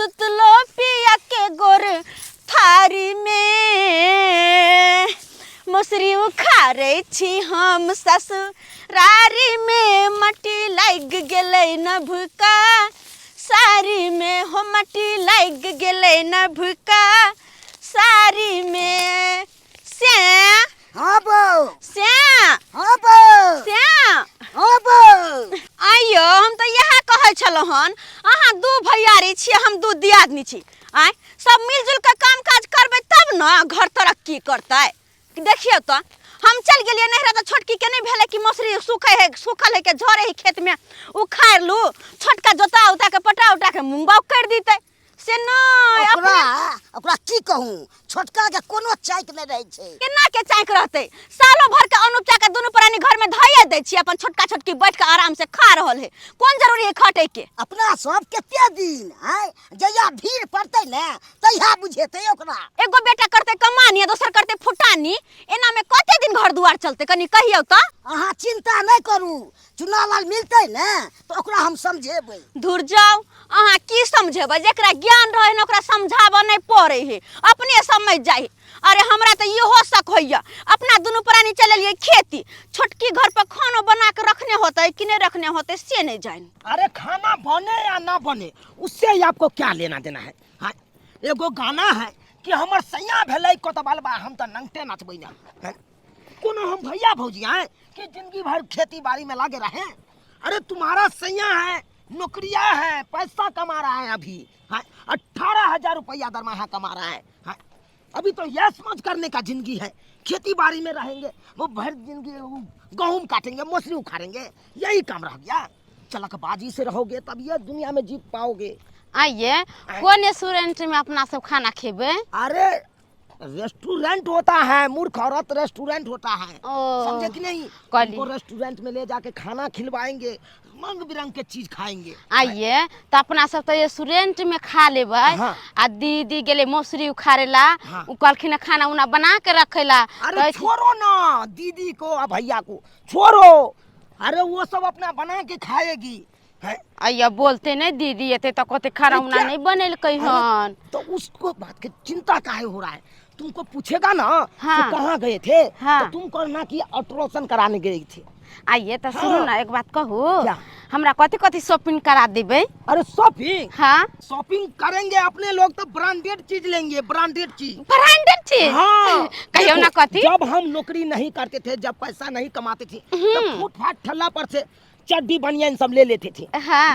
सुतलो पिया के गोर थारी में मौसरी उखाड़े छी हम ससुरारी में मटी लाग गेलै न भूका सारी में हो मटी लाग गेलै न भूका सारी में श्या हाँ बो श्या हाँ बो श्या हाँ बो आइयो हम तो यह कहे छलो हन अहाँ दू भैयारी छी हम दू दियादनी छी आय सब मिलजुल के काम काज करबे तब न घर तरक्की करतै देखियो तो हम चल गेलिए नहरा तो छोटकी के नहीं भेले कि मौसरी सूखल है के झरे ही खेत में उखाड़ लू छोटका जोता उता के पटा उटा के मुंगबा कर दीते से नहीं ओकरा की कहूं छोटका के कोनो चाइक नहीं रहे छे केना के चाइक रहते सालों भर के अनुपचा के दोनों प्राणी घर में धइए दै छी अपन छोटका छोटकी बैठ के आराम से खा रहल है कौन जरूरी है खटे के अपना सब केते दिन है जया भीड़ पड़ते न तहिया बुझेते ओकरा एगो बेटा करते कमानी दोसर करते फुटानी एना में कते दिन घर दुआर चलते कनी कहियो तो अहाँ चिंता नहीं करू चुनाव वाल मिलते न तो ओकरा हम समझेबै दूर जाओ अहाँ की समझेबै जेकरा ज्ञान रहे न ओकरा समझाबा नहीं पड़े है अपने समझ जाए अरे हमरा तो इहो शक होइया अपना दोनों प्राणी चले लिए खेती छोटकी घर पर खाना बना के रखने होते कि नहीं रखने होते से नहीं जान अरे खाना बने या ना बने उससे आपको क्या लेना देना है हाँ एगो गाना है कि हमर सैया भेलै कोतवालबा हम तो नंगटे नाचबै ना कोनो हम भैया भौजी हैं कि जिंदगी भर खेती बाड़ी में लगे रहे अरे तुम्हारा सैया है नौकरिया है पैसा कमा रहा है अभी 18,000 रुपया दरमाहा कमा रहा है अभी तो यश मौज करने का जिंदगी है खेती बाड़ी में रहेंगे वो भर जिंदगी गेहूं काटेंगे मौसरी उखाड़ेंगे यही काम रह गया चलकबाजी से रहोगे तब ये दुनिया में जीत पाओगे आइए कौन रेस्टोरेंट में अपना सब खाना खेबे अरे रेस्टोरेंट होता है मूर्ख औरत रेस्टोरेंट होता है समझे कि नहीं वो रेस्टोरेंट में ले जाके खाना खिलवाएंगे रंग बिरंग के चीज खाएंगे आइए तो अपना सब तो रेस्टोरेंट में खा लेबै आ दीदी गेले मौसरी उखाड़ेला उ कहलखिन खाना उना बना के रखेला अरे छोड़ो ना दीदी को और भैया को छोड़ो अरे वो सब अपना बना के खाएगी आइया बोलते नहीं दीदी ये तो कहते खाना उना नहीं बनेल हन तो उसको बात की चिंता काहे हो रहा है तुमको पूछेगा ना तो कहाँ गए थे तो तुम कहना कि अल्ट्रासाउंड कराने गई थी आइए तो सुनो ना एक बात कहू हमरा कथी कथी शॉपिंग करा देबे अरे शॉपिंग हाँ शॉपिंग करेंगे अपने लोग तो ब्रांडेड चीज लेंगे ब्रांडेड चीज हाँ कहियो ना कथी जब हम नौकरी नहीं करते थे जब पैसा नहीं कमाते थे तब फुटपाथ ठल्ला पर से चड्डी बनियान सब ले लेते थे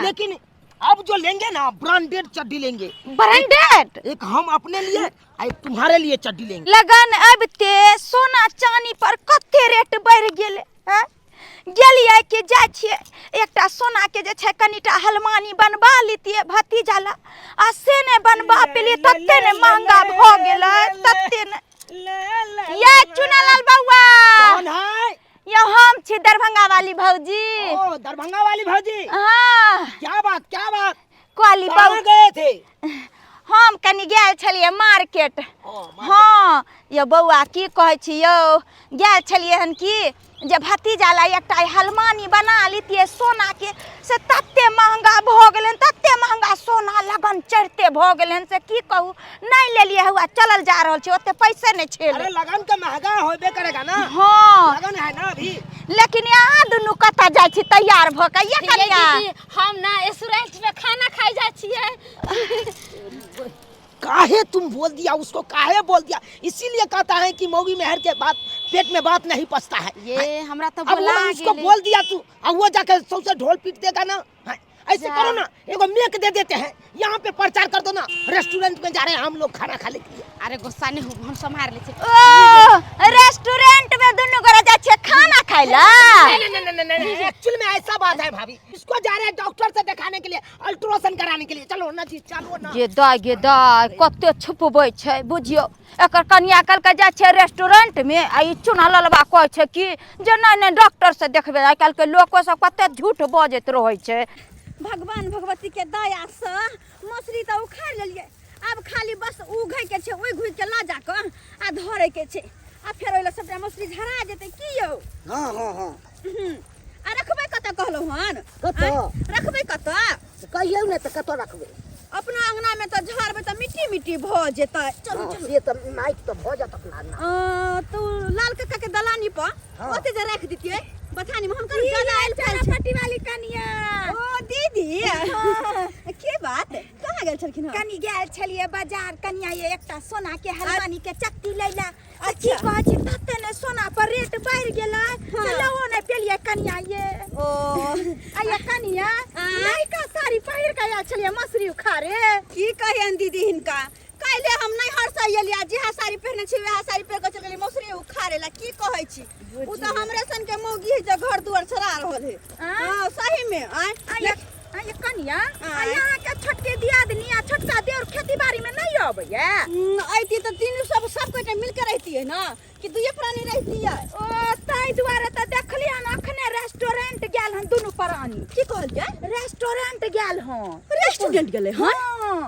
लेकिन अब जो लेंगे ना ब्रांडेड चड्डी लेंगे ब्रांडेड एक हम अपने लिए एक तुम्हारे लिए चड्डी लेंगे लगन अब ते सोना चांदी पर कते रेट बढ़ गेले हैं गेलिए के जाय छिए एकटा सोना के जे छै कनिटा हलमानी बनबा लितिए भतीजाला आ से ने बनबा पेलिए तते ने महंगा भ गेलै तते ने ये चुनालाल बउआ कौन है ये हम छी दरभंगा वाली भौजी ओ दरभंगा वाली भौजी हाँ क्या बात काली कहाँ गए थे हम कनी गेल छलिए मार्केट हाँ ये बउआ की कहै छी यौ गेल छलिए हन की जे भतीजाला एकटा हलमानी बना लितिए सोना के से तते महंगा भ गेलन तते महंगा सोना लगन चढ़ते भ गेलन से की कहू नहीं लेलिए हुआ चलल जा रहल छै ओते पैसे नहीं छेल अरे लगन के महंगा होबे करेगा ना हाँ लगन है ना अभी लेकिन यहाँ दुनू कता जाय छी तैयार भ के ये कनिया हम ना रेस्टोरेंट में खाना खाई जाय छिए काहे तुम बोल दिया उसको काहे बोल दिया इसीलिए कहता है कि मौगी मेहर के बात पेट में बात नहीं पचता है ये हमरा तो बोला उसको बोल दिया तू अब वो जाके सबसे ढोल पीट देगा ना ऐसे करो ना एगो मेक दे देते हैं यहाँ पे प्रचार कर दो ना रेस्टोरेंट में जा रहे हैं हम लोग खाना खाने के लिए अरे गुस्सा नहीं हो हम संभाल ले ओ रेस्टोरेंट में दोनों गोरा जा छे खाना खाइला नहीं एक्चुअली में ऐसा बात है भाभी इसको जा रहे हैं डॉक्टर से दिखाने के लिए अल्ट्रासाउंड कराने के लिए चलो ना जी चलो ना ये दाय कते छुपबै छै बुझियो एकर कन्या कल के जा छे रेस्टोरेंट में आ ई चुनललबा कहै छै कि जे नहीं डॉक्टर से देखबे आइ काल के लोको सब कते झूठ बजैत रहै छै भगवान भगवती के दया से मछली तो उखाड़ लेलिए अब खाली बस उघै के छै ओइ घुइ के ला जा के आ धरे के छै आ फेर ओइला सबटा मछली झरा जेतै की यौ हाँ आ रखबै कतऽ कहलौ हन कतऽ रखबै कतऽ कहियौ ने तऽ कतऽ रखबै अपना अंगना में तो छुट्टी भ जेतै। चल ये तो नाइट तो हो जात अपना ना। तो लाल काका के दलानी पर हाँ। ओते जे रख दितिए बथानी में हुनकर ज्यादा आइल फैल छै। पट्टी वाली कनिया ओ दीदी के बात कहाँ गेल छलखिन हँ? कनी गेल छलिए बाजार कनिया ये एकटा सोना के हलवानी के चक्की लैला। अच्छा। की कहै छी तते ने सोना पर रेट बढ़ गेलै से लहो नै पेलिए कनिया ये। ओ आया कनिया लइका साड़ी पहिर के आयल छलिए मसरी उखाड़े। की कहियन दीदी हिनका काल्हे हम नहीं हरसा एलिया जेहा साड़ी पहने छी वएह साड़ी पहिर के चल गेली मौसरी उखाड़े ला। की कहै छी उ त हमरे सन के मौगी है जे घर दुआर छरा रहल है। हां सही में आया कनिया आया के छोटके दियादनी आ छोटका देवर खेती बाड़ी में नहीं आबैया। आइती तो तीनों सब कोई मिल के रहती है ना कि दुए प्राणी रहती है। ओ ताई दुआरे त देखलिए न अखने रेस्टोरेंट गेल हन दुनु प्राणी। की कहल जाय रेस्टोरेंट गेल हन। रेस्टोरेंट गेले हां हां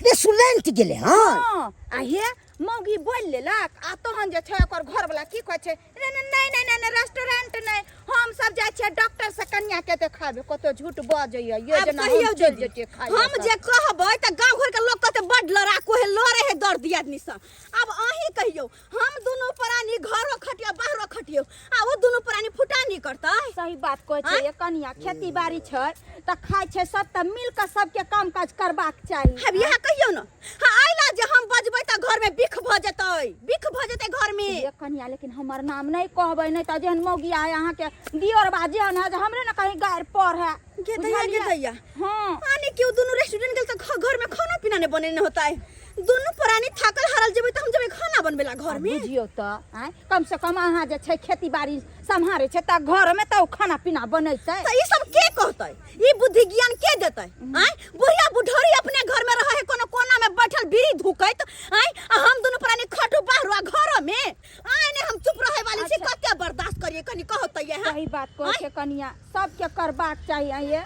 रेस्टोरेंट गेले हां। हां आ हे मौगी बोल लेलक आ तहन जे छै ओकर घर वाला की कहै छै नहीं रेस्टोरेंट नहीं हम सब जाय छियै डॉक्टर से कन्या के देखाबे। कतो झूठ बजैया ये जना हम चल जेते खाय। हम जे कहबै त गांव घर के लोग कहते बड लड़ाकू है लड़े है दर्द दियादनी से। अब अही कहियो हम दोनों प्राणी घरो खटिया बाहरो खटियो आ वो दोनों प्राणी फुटानी करतै। सही बात कहै छै ये कन्या खेती बाड़ी छै त खाय छै सब त मिल के सबके काम काज करबाक चाही। अब यहाँ कहियो न हां आइला जे हम बजबै त घर में बिख भ जेतै घर में। ये कन्या लेकिन हमर नाम नहीं कहबै नहीं त जेहन मौगी आय अहाँ के दियोर बाजे न हमरे न कहीं गायर पर है के दैया हां आने क्यों दोनों रेस्टोरेंट गेल त घर में खाना पीना नहीं बने न होता है। दोनों प्राणी थाकल हारल जेबै त हम जेबै खाना बनबेला घर में। बुझियो त कम से कम अहाँ जे छै खेती बाड़ी सम्हारे छै त घर में त खाना पीना बनैतै। त ई सब के कहतै ई बुद्धि ज्ञान के देतै? बुढ़िया बुढ़ौरी अपने घर में रहे है कोनो कोना में बैठल बीड़ी धुकैत हम दोनों प्राणी खटू बाहर आ घर में ने हम चुप रहे वाली छी। कते बर्दाश्त करिए कनी कहतै है। सही बात कहै छै कनिया सबके करबाक चाहिए ये।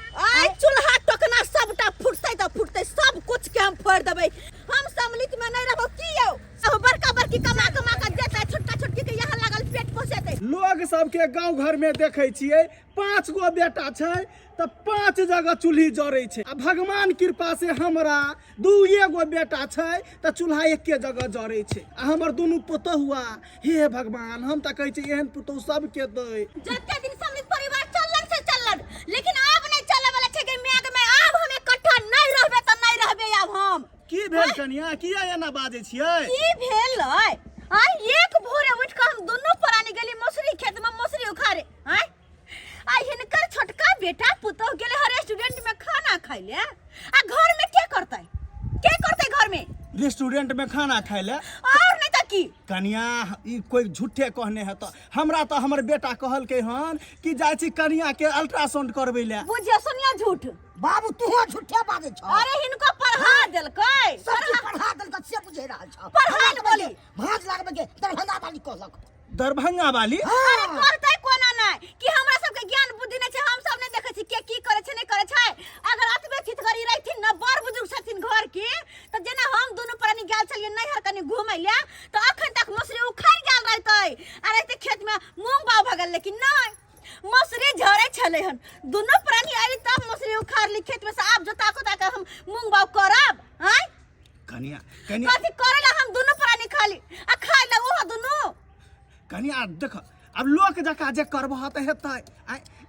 चूल्हा टोकना सबटा फुटतै त फुटतै सब कुछ के हम फोड़ देबै। हम सम्मिलित में नहीं रहबो की यौ सब बड़का बड़की कमा के देतै छोटका छोटकी के यहाँ लागल पेट पोसेतै। लोग सबके गांव घर में देखे छियै 5 गो बेटा छै त 5 जगह चूल्ही जरै छै। आ भगवान कृपा से हमरा 2 गो बेटा छै त चूल्हा एके जगह जरै छै। आ हमर दुनू पुतहुआ हे भगवान हम त कहै छी एहन पुतहु सबके दै। जते दिन सम्मिलित परिवार चललन से चललन लेकिन अब नहीं चले वाला छै के मेघ में अब हम इकट्ठा नहीं रहबे त नहीं रहबे। अब हम की भेल कनिया किया एना बाजै छियै? की भेलै एक भोरे उठ के हम दोनों प्राणी गेली मौसरी खेत में मौसरी उखाड़े। हिनकर छोटका बेटा पुतोह गेले हर रेस्टोरेंट में खाना खाइ ले आ घर में के करतै घर में रेस्टोरेंट में खाना खाय ले और नहीं त की कनिया ई कोई झूठे कहने है तो हमरा तो हमर बेटा कहलकै हन कि जाय छी कनिया के अल्ट्रासाउंड करबै ले। बुझियो सुनिया झूठ बाबू तू झूठे बाजै छ। अरे हिनको पढ़ा देलकै सब पढ़ा देलक से बुझे रहल छ। पढ़ा बोली भांज लागबे के दरभंगा वाली कहलक। दरभंगा वाली अरे करतै कोना नहीं कि हमरा सबके ज्ञान बुद्धि नहीं छै। हम सब नहीं देखै छी के की करे छै नहीं करे छै। अगर अतबे चितगरी रहथिन न बड़ बुजुर्ग छथिन घर के त जेना हम दोनों प्राणी गेल छलिए नैहर कनी घुमै ले त अखन तक मसरी उखाड़ गेल रहतै। अरे ते खेत में मूंग बाव भगल लेकिन नहीं मसरी झरे छले हन दोनों प्राणी आइ तब मसरी उखाड़ ली खेत में से। आप जोता को ताके हम मूंग बाव करब कनिया कथी करेला हम दोनों प्राणी खाली आ खाइ ले ओहो दोनों कनिया देख अब लोक जका जे करबह त हेतै।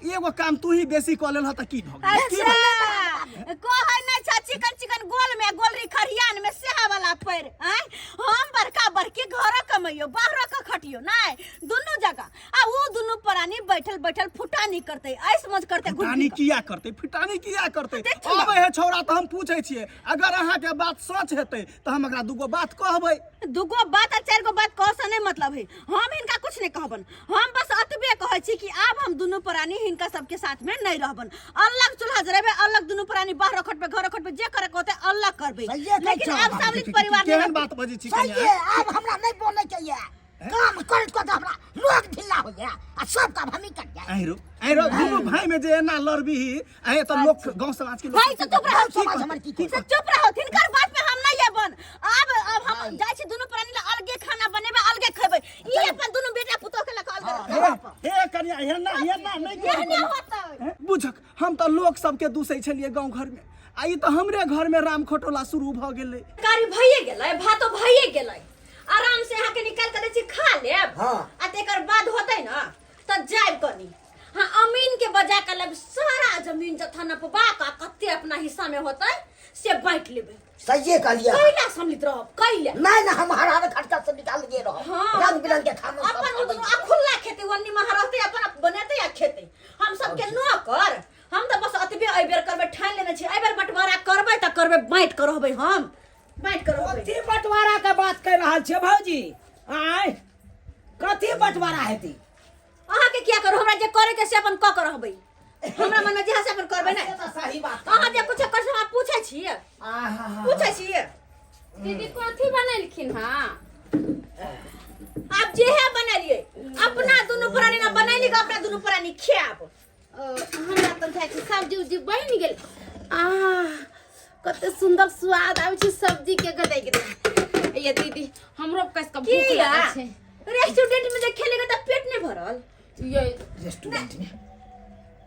एगो काम तू ही बेसी क लेल ह त की भ गेल? अच्छा कहै नै छ चिकन गोल में गोलरी खरियान में सेहा वाला पैर हम बड़का बड़की घर कमैयो बाहर का खटियो नहीं दोनों जगह आ वो दोनों प्राणी बैठल फुटानी करते ऐस मज करते फुटानी किया करते फिटानी किया करते? अब हे छौड़ा त हम पूछै छियै अगर अहाँ के बात सच हेतै त हम एकरा दूगो बात कहबै। दूगो बात आ 4 गो बात कह से नहीं मतलब है। हम इनका कुछ नहीं कहबन हम बस अतबे कहै छी कि अब हम दोनों प्राणी इनका सबके साथ में नहीं रहबन। अलग चूल्हा जरेबे अलग दोनों प्राणी बाहर खटबे घर खटबे जे करे कहते अलग करबे लेकिन अब सम्मिलित परिवार केहन बात बजै छी सही कनिया? अब हमरा नहीं बोलना चाहिए। काम करत को हमरा लोग ढिल्ला हो गया आ सब काम हम ही कर जाए। आइरो दुनू भाई में जे एना लड़बी आए त लोग गांव समाज के लोग भाई तो चुप रहो समाज हमर की ठीक से चुप रहो तिनकर बात पे हम नहीं येबन। अब हम जाय छी दोनों प्राणी ला अलगे खाना बनेबे अलगे खेबे ई अपन दोनों बेटा पुतो के लखल दे हे कनिया एना नहीं नहीं होता बुझक हम त लोग सबके दूसै छलिए गांव घर में आई तो हमरे घर में राम खटोला शुरू भ गेले। कारी भइए गेलै, भातो भइए गेलै, आराम से यहाँ के निकाल के दै खा लेब। हाँ। आ तेकर बाद होतै ना त जाइब कनी। हाँ, अमीन के बजा के लब सारा जमीन जथन पबा का कते अपना हिस्सा में होतै से बांट लेबै। सही कहलिए। कैला सम्मिलित रहब, कैला मैं ना हम हरा खर्चा से निकाल दिए रहो। हाँ। रंग बिरंग के खाना सब अपन खाबै छी। खुला खेते वन्नी में रहते अपन बनेते या खेते। हम सब के नौकर, हम तो बस अतबे अइबेर करबै, ठान लेने छी अइबेर बंटवारा करबै त करबै, बांट कर रहबै। हम बांट कर रहबै। कथी बंटवारा के बात कर रहल छे भौजी? आय कथी बंटवारा हेती? अहाँ के क्या करू, हमरा जे करे के से अपन क कर रहबै। हमरा मन में जे से अपन करबै ना। तो सही बात। अहाँ जे कुछ कर हमरा पूछै छियै, पूछै छियै। दीदी कथी बनेलखिन हां? आप जे है बनलिए अपना दुनु प्राणी ना बनैली के अपना दुनु प्राणी खियाब। हमरा त था कि सब्जी उब्जी बनि गेल। कते सुंदर स्वाद आबै छै सब्जी के गदै के। ये दीदी हमरो कस का भूख किया लागै छै। रेस्टोरेंट में जे खेलेगा त पेट नहीं भरल। ये रेस्टोरेंट में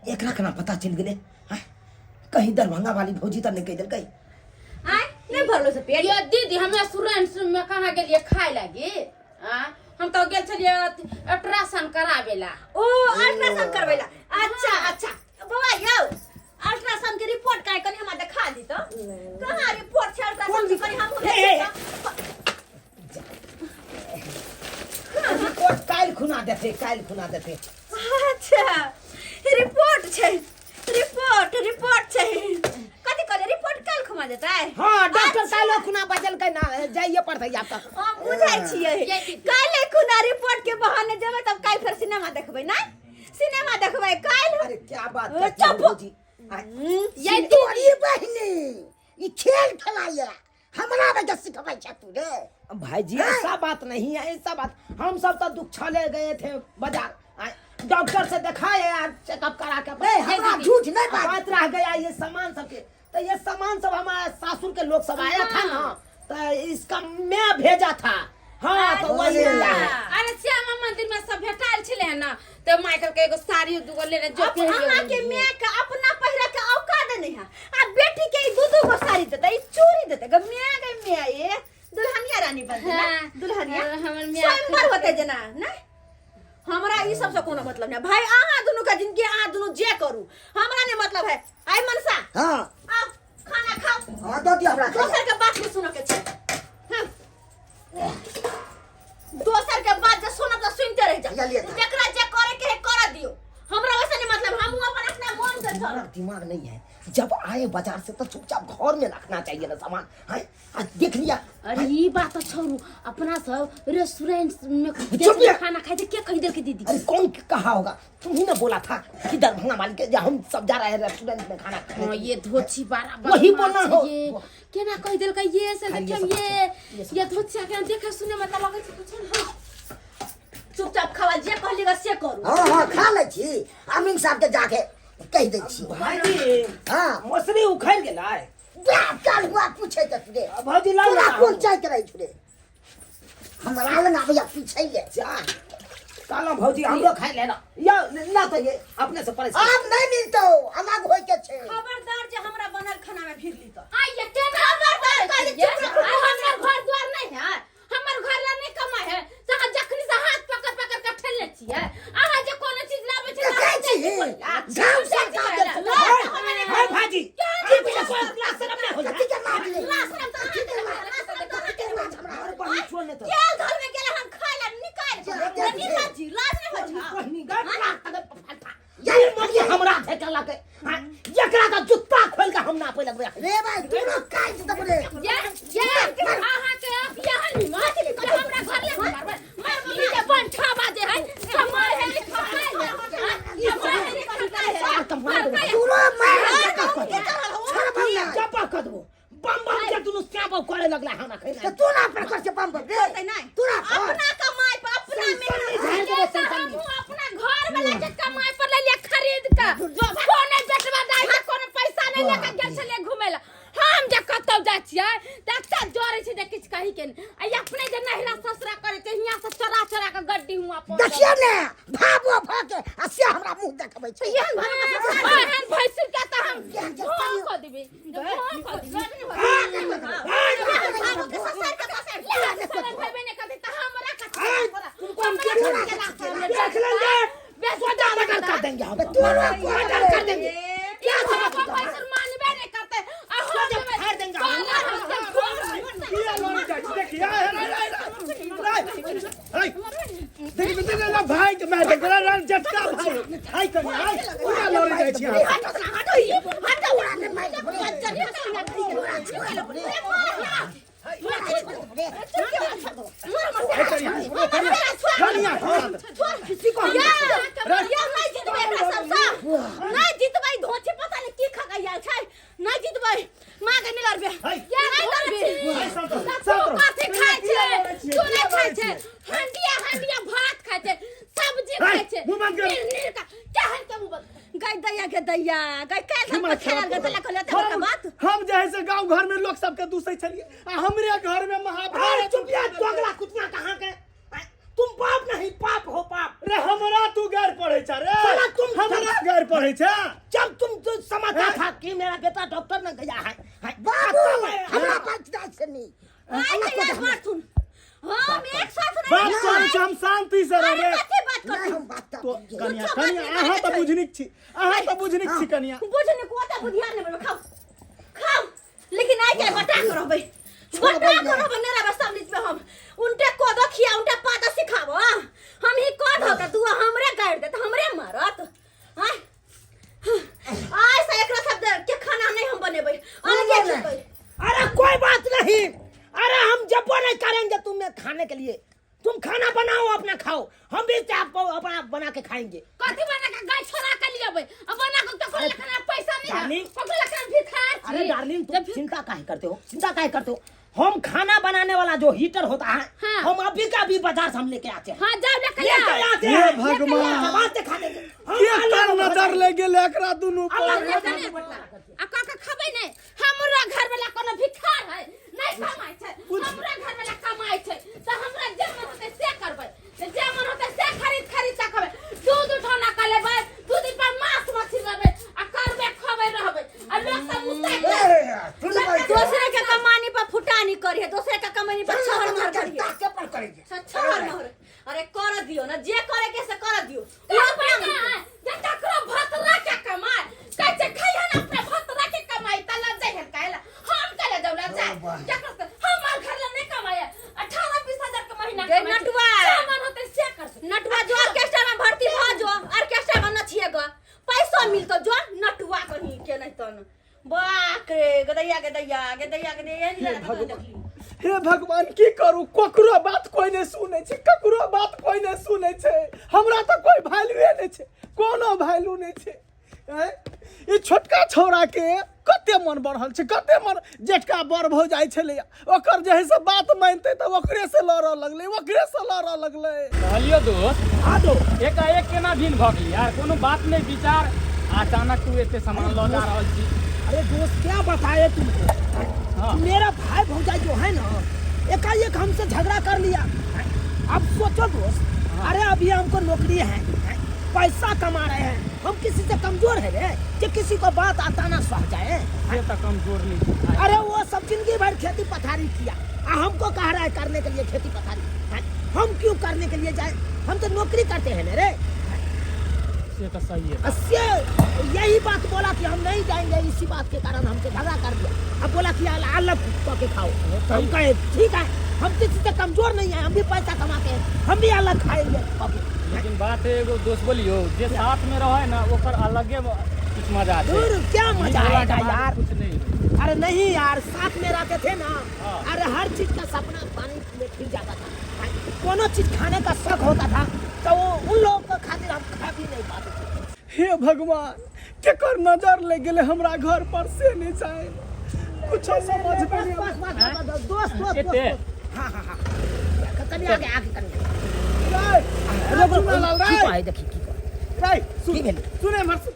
एकरा केना पता चल गेले? हैं? कहीं दरभंगा वाली भौजी त नहीं कह देलकै? आय नहीं भरलो से पेट। ये दीदी हम रेस्टोरेंट में कहाँ गेलिए खाए लागी? हम तो गेल छलिए अल्ट्रासाउंड करावेला। ओ अल्ट्रासाउंड करवेला। अच्छा अच्छा बाबा यौ अल्ट्रासाउंड के रिपोर्ट काहे कनी हमरा दिखा दी तो। कहां रिपोर्ट छै अल्ट्रासाउंड की हम रिपोर्ट काल खुना देते, काल खुना देते। अच्छा रिपोर्ट छै, रिपोर्ट छै। कथि कहले रिपोर्ट काल खुमा देतै? हां डॉक्टर कालो खुना बजलकै ना जाइए पड़तै आप तक। हम बुझै छियै काले खुना रिपोर्ट के बहाने जेबै तब काल फिर सिनेमा देखबै ना। सिनेमा देखबै काल। अरे क्या बात चुप। करती हो भौजी? ये तोरी बहनी ई खेल खेलाइए हमरा में जैसे सिखबै छ तू रे। भाईजी ऐसा बात नहीं है, ऐसा बात हम सब तो दुख छले गए थे बाजार। डॉक्टर से दिखाए आज चेकअप करा के नहीं हमरा झूठ नहीं बात रह गया ये सामान सबके। तो ये सामान सब हमारे सासुर के लोग सब आया था ना, तो इसका मैं भेजा था। हाँ तो वही अच्छा। अरे श्यामा मंदिर में सब भेटाइल छले ना, तो माइकल के एगो साड़ी दुगो लेने जो के अहाँ के मैं के अपना पहिरा के औकात नहीं है। आ बेटी के दू गो साड़ी देते, चूड़ी देते, ग मैं ये दुल्हनिया रानी बनते ना। हाँ। दुल्हनिया हमर मियाँ स्वयंवर होते जना ना। हमरा ई सब से कोनो मतलब नहीं भाई। अहाँ दुनु का जिंदगी अहाँ दुनु जे करू, हमरा नहीं मतलब है। आई मनसा हां आओ खाना खाओ। हां दो दिया हमरा खा। दोसर के बात नहीं सुनो के छै। दोसर के बात जे सुनब त सुनते रह जा। लिया। जेकरा जे करे के है कर दियो, हमरा वैसे नहीं मतलब। हम अपन अपना मन से हमारा चल। दिमाग नहीं है। जब आए बाजार से तो चुपचाप घर में रखना चाहिए ना सामान। हैं? आज देख लिया। अरे ये बात तो छोड़ू, अपना सब रेस्टोरेंट में चुप रह। खाना खाए थे, क्या कह दे के दीदी? अरे कौन कहा होगा? तुम ही ना बोला था कि दरभंगा वाली के हम सब जा रहे हैं रेस्टोरेंट में खाना खाने। हाँ ये धोची बारा वही बोलना हो। ये क्या ना कह देल का ये से हाँ, ये देखम सब ये धोची के देखे सुने में त लगे छै कुछ ना। चुपचाप खावा, जे कहली से करू। हां हां खा ले छी। अमीन साहब के जाके कह दै छी। भाईजी हां मछली उखड़ गेलै। काल हुआ पूछे त रे भौजी लाओ पूरा ना। कोन चाहत रही छु रे। हमरा लंगा भैया पूछे ले जा काला भौजी हमरो खाई लेना या ना तो ये अपने से परेशान। अब नहीं मिलतो अलग होय के छे। खबरदार जे हमरा बनल खाना में भिड़ली त। आ ये के खबरदार कर ये हमर घर द्वार नहीं है, हमर घर ला नहीं कमाई है। जहां जखनी से हाथ पकड़ पकड़ के ठेले छिए, आहा जे कोनो चीज लाबे छै कहै छी गांव से का के हाय भाजी ये भी कोई क्लास से अपने हो जा। कथि के मार ले अरे बड़ी छोड़ ने तो के घर में गेले हम खाए ला निकाल नहीं लाजी लाज नहीं हो छा। कहनी गा ये मोगी हमरा ठेकला के। एकरा का जूता खोल के हम ना पहिले रे भाई तू काट दब रे। ये आहा के अब यहां नहीं मार के हमरा घर ले मार ये बन 6 बजे है समय है खाए ये खाता है पूरा मार छोड़ भैया चपा कर दो बम बम के तू चापा करे लगला हमरा तो खाई। तू ना पर कर से बम बम रे होतै नहीं तू ना अपना कमाई पे अपना मेहनत ये तो हम अपना घर वाला के कमाई पर ले लिया खरीद के। कोने बेटवा दाई के कोनो पैसा नहीं लेके गेल छले घुमेला। हम जे कतौ जाय छी छियै त अच्छा जोरे छै जे किछ कहि के आ अपने जे नहिरा ससुरा करे छै हियां से चोरा चोरा के गड्डी हुआ पर देखिए ने भागो भागे आ से हमरा मुंह देखबै छै एहन भैंस के त हम क देबे भाई ने कहते त हमरा देख लेंगे बेसोदा लगा कर देंगे हम तोरा को ऑर्डर कर देंगे क्या पैसा मानबे नहीं करते आ हो फाड़ देंगे किया लड़ जाय देखिए देख ना भाई के मार दे रण झटका भाई हाय कनी हाय पूरा लड़ जाय छी हटो उड़ा ने मार नहीं जीतबै धोछे पता नहीं की खा गया छै नहीं जीतबै मां के नहीं लड़बे या नहीं लड़बे सब काथे खाय छै चूल्हे खाय छै हंडिया भात खाय छै सब्जी खाय छै नीर का क्या है के मुंह गई दैया गई काल हम खेल गए तला कहले त बात हम जे है से गांव घर में लोग सबके दूसै छलिए आ हमरे घर में महाभारत चुपिया दोगला कुतिया कहां के तुम पाप नहीं पाप हो पाप रे हमरा तू गैर पढ़े छ रे साला तुम हमरा गैर पढ़े छ जब तुम तो समझता था कि मेरा बेटा डॉक्टर न गया है बाबू हमरा पंचायत से नहीं आई बात सुन हम एक साथ बात कर हम शांति से रह रे बात कर नहीं हम बात तो कनिया अहाँ त बुझनिक छी अहाँ त बुझनिक छी कनिया बुझने को आता बुधिया ने खाओ खाओ लेकिन आई के बटा करो भाई छोटा करो बनेरा बस सब बीच में हम उनटे कोदो खिया उनटे पाता सिखावो हम ही कोद होता तू हमरे गाड़ दे तो हमरे मारत हां आई से एकरा सब के खाना नहीं हम बनेबै अलगे खेबै अरे कोई बात नहीं अरे हम जब नहीं करेंगे तुम्हें खाने के लिए तुम खाना बनाओ अपना खाओ हम भी आपको अपना बना के खाएंगे कथि बना के गाय छोरा के लिए अब बना के तो कोई खाना पैसा नहीं है डार्लिंग, पकड़ के भी खा अरे डार्लिंग तुम चिंता काहे करते हो चिंता काहे करते हो हम खाना बनाने वाला जो हीटर होता है हाँ। हम अभी का भी बाजार से हम लेके आते हैं हां जाओ लेके लेके आओ आते हे हैं भगवान बात खा देंगे के कर नजर ले गेल एकरा दुनु पर आ का खबै नहीं हमरा घर वाला कोनो भिखार है नहीं कमाई छै हमरा घर वाला कमाई छै त हमरा जे मन होते से करबै जे मन होते से खरीद त खबै दूध उठाना कर लेबै दूध पर मांस मछली लेबै आ करबे खबै रहबै आ लोग सब मुस्ताक दूसरे के कमानी पर फुटानी करी है दूसरे के कमानी पर छहर मार करी है के पर करेंगे छहर मार अरे कर दियो ना जे करे के से कर दियो वो अपना जे तकरो भतरा के कमाई कैसे खैया ना अपने भतरा के कमाई त लग जाय कहला हम कले दौला जाय हमर घर ले नहीं कमाया 18-20 हजार के महीना गे नटवा सामान होते से कर नटवा जो ऑर्केस्ट्रा में भर्ती हो जो ऑर्केस्ट्रा में नचिएगा पैसा मिलतो जो नटवा कहीं के नहीं तन बाक रे गदैया हे भगवान की करू ककरो बात कोई नहीं सुनै छै ककरो बात कोई नहीं सुनै छै हमरा त कोई वैल्यूए नहीं छै कोनो वैल्यू नहीं छै ई छोटका छौरा के कते मन बढ़ल छै कते मन जेठका बड़ भ जाय छले ओकर जे है से बात मानते त ओकरे से लड़ लगले कहलियो दोस्त हाँ दो एकाएक केना भिन भ गेली यार कोनो बात नहीं विचार अचानक तू एते सामान ल जा रहल छी अरे दोस्त क्या बताए तुमको हाँ। मेरा भाई भौजाई जो है ना एकाएक हमसे झगड़ा कर लिया अब सोचो दोस्त अरे अभी हमको नौकरी है पैसा कमा रहे हैं हम किसी से कमजोर है रे कि किसी को बात आता ना सह जाए ये तो कमजोर नहीं है। अरे वो सब जिंदगी भर खेती पथारी किया हमको कह रहा है करने के लिए खेती पथारी हम क्यों करने के लिए जाए हम तो नौकरी करते हैं ना रे ये तो सही है अस्से यही बात बोला कि हम नहीं जाएंगे इसी बात के कारण हमसे झगड़ा कर दिया अब बोला कि अलग के खाओ हम कहे ठीक है हम किसी से कमजोर नहीं है हम भी पैसा कमाते हैं हम भी अलग खाएंगे लेकिन बात है एगो दोस्त बोलियो जे साथ में रहे ना ओकर अलगे कुछ मजा है दूर क्या मजा आएगा यार कुछ नहीं अरे नहीं यार साथ में रहते थे ना अरे हर चीज का सपना पानी में फिर जाता था कोनो चीज खाने का शौक होता था तो वो उन लोगों को खातिर हम खा भी नहीं पाते थे हे भगवान केकर नजर ले गेले हमरा घर पर से नहीं चाहे कुछ समझ में नहीं दोस्त हाँ हाँ हाँ कभी आगे सुने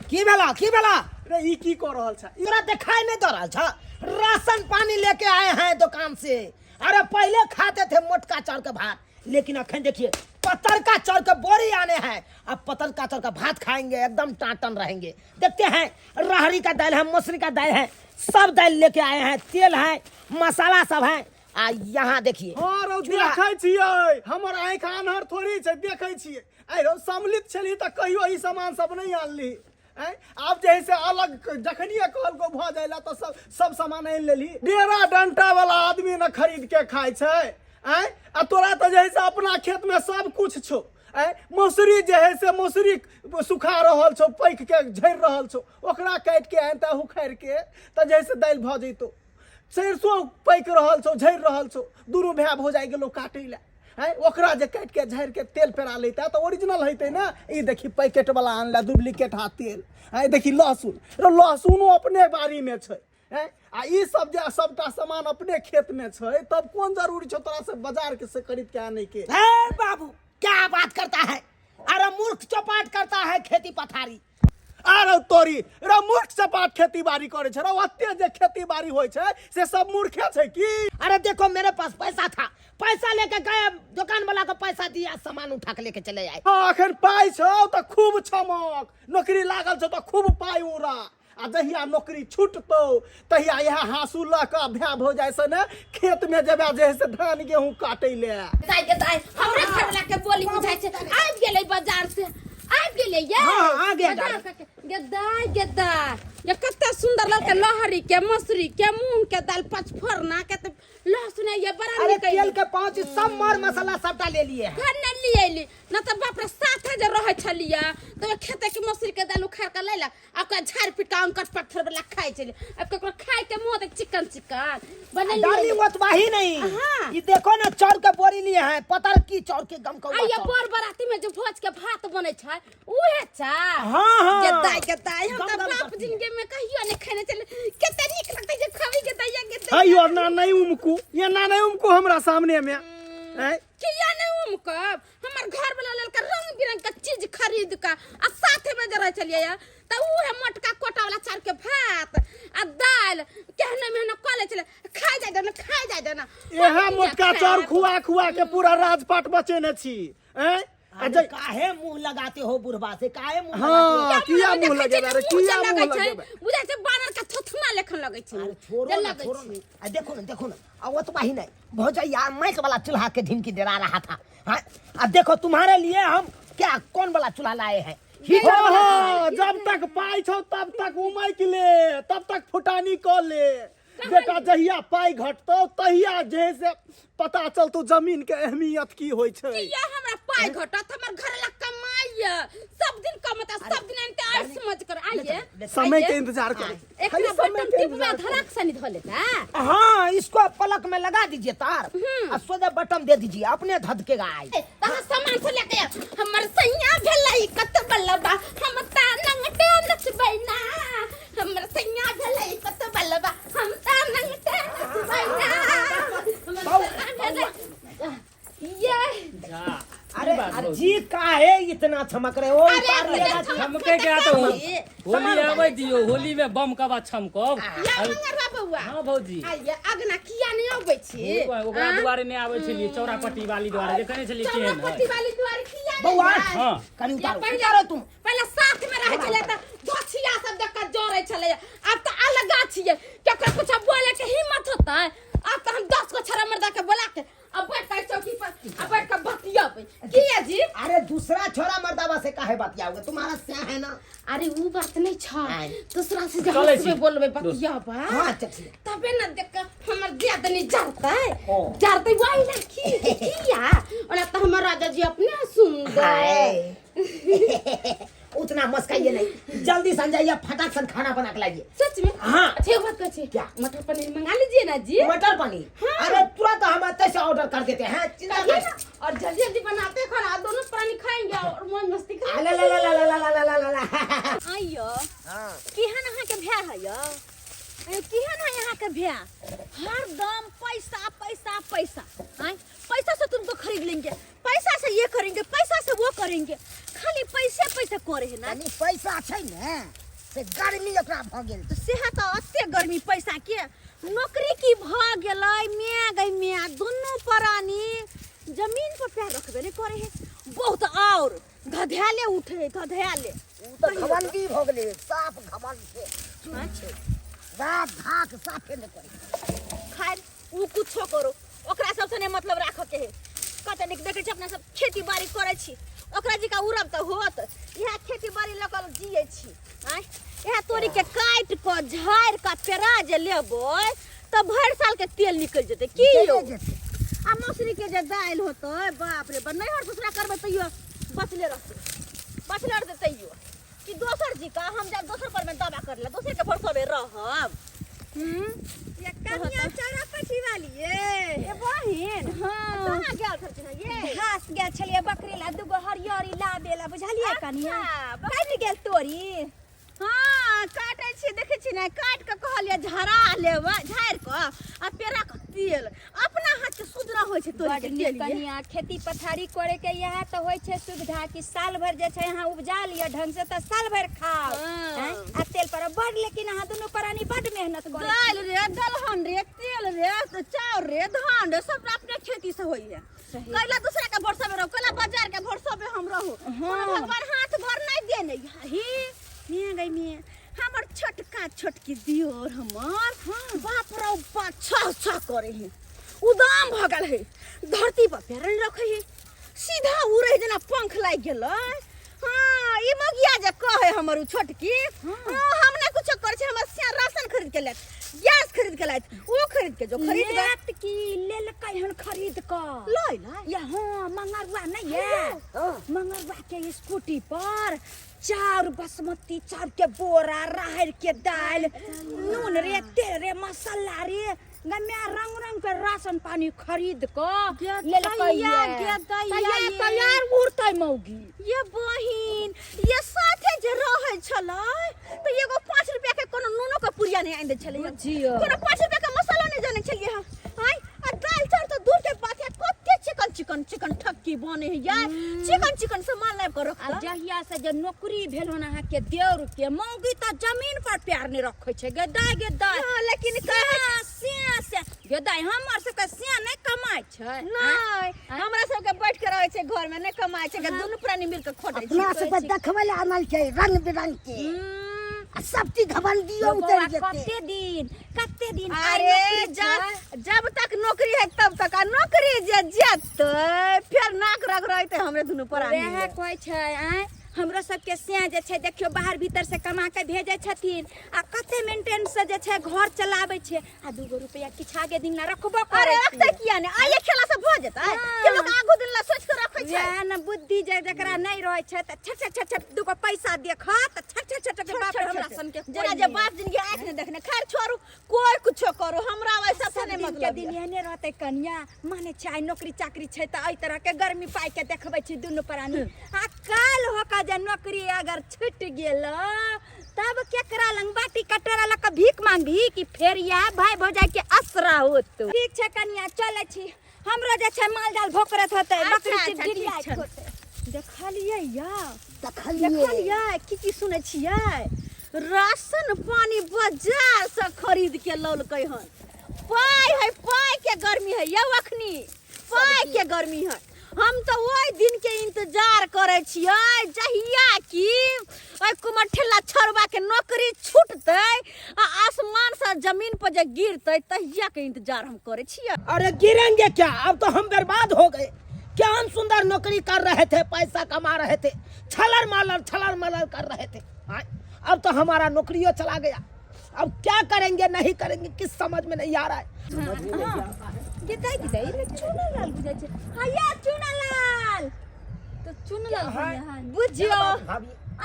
की भेला रे ई की कर रहल छ तोरा देखाई नहीं दे रहल छ राशन पानी लेके आए हैं दुकान से। अरे पहले खाते थे मोटका चाउर का भात, लेकिन अखन देखिए पत्थर का चाउर का बोरी आने हैं। अब पत्थर का चाउर का भात खाएंगे, एकदम टाटन रहेंगे। देखते हैं राहरी का दाल है, मसूरी का दाल है, सब दाल लेके आए हैं, तेल है, मसाला सब है। आ यहाँ देखिए हाँ रौ देखै छियै, हमर आँखि आन्हर थोड़ी छै, देखै छियै। आइ रौ सम्मिलित छली तऽ कहियो ई सामान सब नहीं आनली। आब जे है से अलग जखनिए कहल को भऽ जाइला तऽ सब सामान आनि लेली। डेरा डंटा वाला आदमी न खरीद के खाइ छै। आ तोरा तऽ जे है से अपना खेत में सब कुछ छौ। मसूरी जे है से मसूरी सुखा रहल छौ, पैक के झड़ि रहल छौ, ओकरा काटि के आनि तऽ उखाड़ि के तऽ जे है से दालि भऽ जैतौ। सरसों पैक रहल छौ, झड़ि रहल छौ, दुनू भाय भौजाइ गेलो काटै लए। ओकरा जे काटि के झाड़ि के तेल पेरा लेता तो ओरिजिनल हेतै ना। ई देखी पैकेट वाला आनला डुप्लीकेट हाथ तेल। देखी लहसुन, लहसुनो अपने बाड़ी में छै। आ ई सब जे सबटा सामान अपने खेत में छै, तब कौन जरूरी छौ तोरा से बाजार के से खरीद के आने के। बाबू क्या बात करता है? अरे मूर्ख चौपाट करता है खेती पथारी। अरे तोरी रे मूर्ख चपाट खेती बाड़ी करे छै रे। ओते जे खेती बाड़ी होय छै से सब मूर्खे छै की? अरे देखो मेरे पास पैसा था, पैसा लेके गए, दुकान वाला को पैसा दिया, सामान उठा के लेके चले आए। हाँ अखन पाई छौ तऽ खूब चमक, नौकरी लागल छौ तऽ खूब पाई उड़ा। आ जहिया नौकरी छूटतौ तहिया यह हाँसू लऽ कऽ भाय भौजाइ से ने खेत में जेबे जे है से धान गेहूं काटै ले। दाई हमरा घर वाला के बोली बुझाइ छै, आबि गेलै बाजार से, आबि गेलै ये। हाँ, आ गया गेदाय ये कते सुंदर लगता, लहरी के, मसूरी के, मूंग के दाल, पचफोरना के, लहसुन ये बड़ा अरे निकल तेल के पाँच सब मर मसाला सबटा ले लिए हैं। घर न लिए ली न तो बाप रे साथे जे रहे छलिया तो खेते के मसूरी के दाल उखाड़ के लेला, आपका झाड़ पिटाऊं कट पत्थर वाला खाए चले, अब केकरो खाए के मुंह देख चिकन बने डाली मतवाही नहीं। हाँ। ये देखो ना चाउर के बोरी लिए हैं, पतर की चाउर के गम का। ये बोर बराती में जो भोज के भात बने छै उहे चा। हाँ। गेदाय हम तो बाप जिंदगी में कहियो नहीं खाने चले, केते नीक लगतै जे खावी गेदाय। अयो ना नहीं उमकू, ये ना नहीं उमकू हमरा सामने में। किया नहीं उमकब? हमर घर वाला ललका रंग बिरंग का चीज खरीद का आ साथे में जरा चलिए या त उहे मोटका कोटा वाला चार के भात आ दाल कहने में न कॉलेज चले खा जाय दे ना। एहा मोटका चाउर खुआ खुआ के पूरा राजपाट बचेने छी। अरे काहे मुंह लगाते हो बुढ़वा से? काहे मुंह हाँ, लगाते किया मुंह लगेबे रे? किया मुंह लगेबे? बुझाय छै बानर का थुथना लेखन लगै छै। हो? छोड़ो ना। आ देखो ना अब वो तो वही नहीं भौजैया मैच वाला चूल्हा के ढिमकी डरा रहा था। हाँ अब देखो तुम्हारे लिए हम क्या कौन वाला चूल्हा लाए हैं। जब तक पाई छौ तब तक उमैक ले, तब तक फुटानी क ले। बेटा जहिया पाई घटतौ तहिया जे से पता चलतौ जमीन के अहमियत की होय छै। किया हमरा पाई घटत? हमर घर ला कमाइए सब दिन कमता, सब दिन एनते आइ समझ कर आइए समय के इंतजार कर। एकरा बटन टिप में धड़क से नहीं धलेता। हाँ इसको पलक में लगा दीजिए तार और सोजा बटन दे दीजिए, अपने धधकेगा। तहां सामान से लेके हमर सैया भेलै कत बल्लबा, हम ता नंगटे नचबै ना। हमर सैया भेलै कत बल्लबा, हम ता नंगटे नचबै ना। ये अरे जी काहे इतना चमक रहे हो? चमके क्या तो होली आवे दियो, होली में बम कबा छमकब। या मंगरवा बउआ। हां भौजी आइए अगना किया नहीं आबै छी? ओकरा दुआरे नहीं आवे छलिए, चौरापट्टी वाली दुआरे जे कने छलिए केहन चौरापट्टी वाली द्वार किया नहीं? बउआ हां कनी पहले उतारो तुम। पहले साथ में रह चले त धछिया सब देख के जोरे चले, अब त अलग छिए, केकरा कुछ बोले के हिम्मत होता है? अब त हम 10 को छरा मर्दा के बुला के अब बैठ कर चौकी पर अब बैठ कर बतियाबे। किया जी? अरे दूसरा छोरा मर्दावा से काहे बतियाओगे? तुम्हारा स्या है ना। अरे वो बात नहीं छ, दूसरा से चले छी। जब बोलबे बतियाबा हाँ चलिए। तबे न देख के हमर दियादनी जरते वही ना किया और त हमर राजा जी अपने सुंदर। उतना मस्काइए नहीं, जल्दी संजाइए, फटाक से खाना बना के लाइए। सच में? हाँ। अच्छा एक बात कहे, क्या? मटर पनीर मंगा लीजिए ना जी। मटर पनीर? हाँ। अरे तुरंत हम ऐसे ऑर्डर कर देते हैं। चिंता करिए मत। ना, और जल्दी जल्दी बनाते खाना, दोनों प्राणी खाएंगे और मौज मस्ती ला करेंगे। ला ला ला ला ला ला ला ला। आइयो हाँ। केहन अहाँ के भ्या है यो? केहन है यहाँ के भ्या? हर दम पैसा पैसा पैसा। पैसा से तुमको खरीद लेंगे, पैसा से ये करेंगे, पैसा से वो करेंगे, खाली पैसे पैसा करे है ना। यानी पैसा छै ने से गर्मी ओकरा भ गेल। तो सेहा तो अत्ते गर्मी पैसा के नौकरी की भाग गेलै मैं गई मैं दोनों प्राणी जमीन पर पैर रखबे नहीं करे है बहुत और धधैले उठे धधैले उ तो घमंडी भ गेलै साफ घमंड छै चुन छै दाँत धाक साफे नहीं करे खैर उ कुछो करो ओकरा सबसे नहीं मतलब राखो के है कते निक देखे छी अपना सब खेती बाड़ी करे छी ओकरा जी का उरब त होत यह खेती बाड़ी लगल जियै छी आय यह तोरी के काट क झाड़ क पेरा जे लेबै त भर साल के तेल निकल जेते की यो आ मौसरी के जे दाल होतै बाप रे बा नहीं हर दूसरा करबै तैयो बचले रहते तैयो कि दोसर जी का हम जब दोसर पर में दावा कर ले दोसर के भरोसे रहब ये कन्या चारा पछी वाली ये बहिन हां कहां गेल खर्च है ये घास गेल छलिए बकरी ला दुगो हरियरी लाबेला बुझलिए कन्या काट गेल तोरी हां काटै छी देखै छी नै काट के कहलिए झरा लेबै झाड़ के आ पेरा के तेल अपना हाथ के शुद्ध न होय छै तोरी के तेल कनिया खेती पथारी करे के यह तो होय छै सुविधा कि साल भर जे छै यहाँ उपजा लिया ढंग से त साल भर खाओ आ तेल पर बड़ लेकिन यहाँ दोनों प्राणी बड़ मेहनत करे दाल रे दलहन रे तेल रे चाउर रे धान रे सब अपने खेती से होई है कैला दूसरा के भरोसा में रहो कैला बाजार के भरोसा में हम रहो भगवान हाथ भर नहीं देने ही मैं गई मैं हमर छोटका छोटकी दियोर हमर बाप रे बाप छा करे है उदाम भ गेल है धरती पर पैर नहीं रखे है सीधा उड़े जना पंख लाग गेल हां ई मगिया जे कहे हमर उ छोटकी हम ने कुछ करे छै हमर से राशन खरीद के लेत गैस खरीद के लायत वो खरीद के जो खरीद लेत की लेलकै हन खरीद क लै या हां मंगरवा नहीं है मंगरवा के स्कूटी पर चार बासमती चार के बोरा राहर के दाल नून रे तेल रे मसाला रे गम्या रंग रंग के राशन पानी खरीद क लेलकै ये तैयार उड़तै मौगी ये बहिन ये साथे जे रहै छलै त एगो 5 रुपया के कोनो नूनो के पुरिया नहीं आनि दै छलै जियो कोनो 5 रुपया के मसाला नहीं जाने छलिए हाय आ दाल चाउर तो दूर के बात है कते चिकन ठक्की बने है यार चिकन सामान लाब कर रख जहिया से जे नौकरी भेल होना है के देवर के मौगी त जमीन पर पैर नहीं रखै छै गदाय लेकिन से गदाय हमर सब के से नहीं कमाय छै नहीं हमरा सब के बैठ के रहै छै घर में नहीं कमाय छै दुनू प्राणी मिल के खोटै छै अपना से तो देखबै ले आनल छै रंग बिरंग के आ सब चीज घमंडियो उतर जेते कते दिन अरे जब तक नौकरी है तब तक आ नौकरी जे जेतै फिर नाक रग रहते हमरे दुनू प्राणी रहे कोइ छै आय हमरो सबके से जे छै देखियो बाहर भीतर से कमा के भेजे छथिन आ कते मेंटेन से जे छै घर चलाबै छै आ 2 रुपया किछ आगे दिन ना रखबो करे अरे रखते किया ने आये खेला से भ जेतै कि लोग आगू दिन ला सोच के रखै छै या न बुद्धि जे जकरा नहीं रहै छै त छट दुगो पैसा देखा त छट के बाप हमरा सन के जरा जे बाप जिंदगी आंख ने देखने खैर छोड़ू कोई कुछो करो हमरा वैसा से नहीं के मतलब दिन एहने रहते कन्या माने छै नौकरी चाकरी छै त एई तरह के गर्मी पाई के देखबै छी दुनू प्राणी आ काल होका जे नौकरी अगर छूट गेल तब केकरा लंग बाटी कटोरा ल के भीख मांगी कि फेर या भाई भौजाई के असरा होत ठीक छै कन्या चलै छी हमरो जे छै माल जाल भोकरत होते बकरी अच्छा, चिप गिरिया ठीक छै। होते देखलिए या देखलिए की सुनै छियै राशन पानी बाजार से खरीद के लौलकै हन पाई के गर्मी है ये अखनी पाई के गर्मी है हम तो ओई दिन के इंतजार करे छियै जहिया की ओई कुमार ठेला छोरबा के नौकरी छूटतै आ आसमान से जमीन पर जे गिरतै तहिया के इंतजार हम करे छियै अरे गिरेंगे क्या अब तो हम बर्बाद हो गए क्या हम सुंदर नौकरी कर रहे थे पैसा कमा रहे थे छलर मालर कर रहे थे हाँ? अब तो हमारा नौकरियों चला गया अब क्या करेंगे नहीं करेंगे किस समझ में नहीं आ रहा है समझ में नहीं आ रहा है कितै रे चुनलाल बुझै छै हैया चुनलाल तो चुनलाल बुझियो